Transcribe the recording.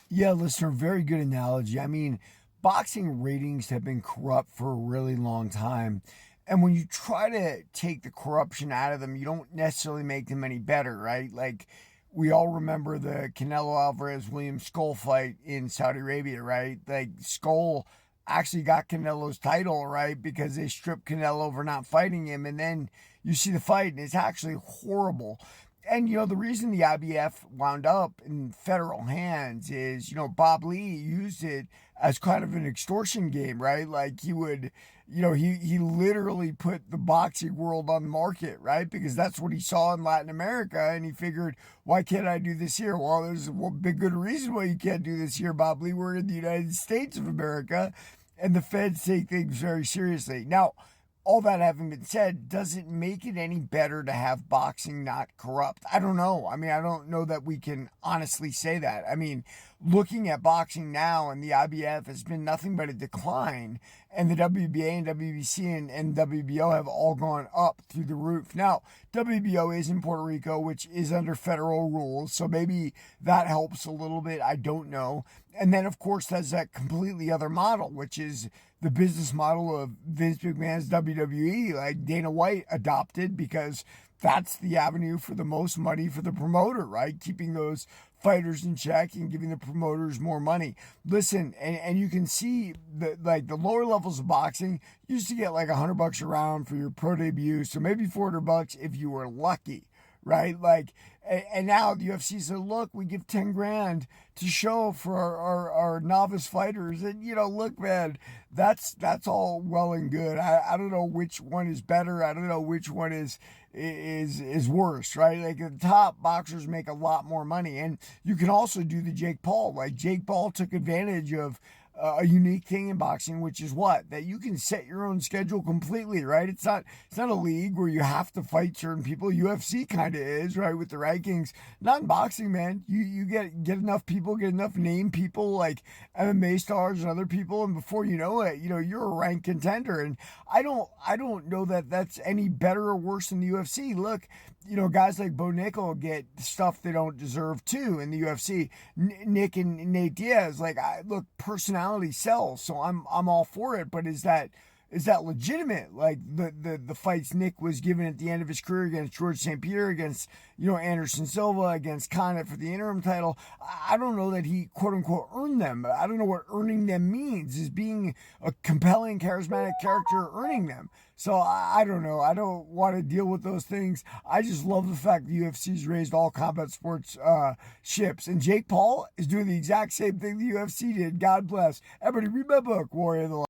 Yeah, listener, very good analogy. I mean, boxing ratings have been corrupt for a really long time. And when you try to take the corruption out of them, you don't necessarily make them any better, right? Like, we all remember the Canelo Alvarez William Skull fight in Saudi Arabia, right? Like, Skull actually got Canelo's title, right? Because they stripped Canelo for not fighting him. And then you see the fight, and it's actually horrible. And the reason the IBF wound up in federal hands is Bob Lee used it as kind of an extortion game, right? Like he would, he literally put the boxing world on the market, right? Because that's what he saw in Latin America, and he figured, why can't I do this here? Well, there's a big good reason why you can't do this here, Bob Lee. We're in the United States of America, and the feds take things very seriously. Now, all that having been said, does it make it any better to have boxing not corrupt? I don't know. I mean, I don't know that we can honestly say that. I mean, looking at boxing now and the IBF has been nothing but a decline, and the WBA and WBC and WBO have all gone up through the roof. Now, WBO is in Puerto Rico, which is under federal rules, so maybe that helps a little bit. I don't know. And then, of course, there's that completely other model, which is the business model of Vince McMahon's WWE, like Dana White adopted, because that's the avenue for the most money for the promoter, right? Keeping those fighters in check and giving the promoters more money. Listen, and you can see the lower levels of boxing used to get like $100 a round for your pro debut, so maybe $400 if you were lucky, right? Like, and now the UFC said, look, we give 10 grand to show for our novice fighters. And, look, man, that's all well and good. I don't know which one is better. I don't know which one is worse, right? Like at the top, boxers make a lot more money. And you can also do the Jake Paul. Like Jake Paul took advantage of a unique thing in boxing, which is what, that you can set your own schedule completely, right? It's not a league where you have to fight certain people. UFC kind of is, right, with the rankings. Not in boxing, man. You get enough people, get enough name people like MMA stars and other people, and before you know it, you're a ranked contender. And I don't know that that's any better or worse than the UFC. Look, guys like Bo Nickel get stuff they don't deserve too in the UFC. Nick and Nate Diaz, like, look, personality sells, so I'm all for it. But is that legitimate? Like the fights Nick was given at the end of his career against George St. Pierre, against Anderson Silva, against Conant for the interim title, I don't know that he quote unquote earned them. I don't know what earning them means. Is being a compelling, charismatic character earning them? So I don't know. I don't want to deal with those things. I just love the fact the UFC's raised all combat sports ships, and Jake Paul is doing the exact same thing the UFC did. God bless. Everybody read my book, Warrior of the Light.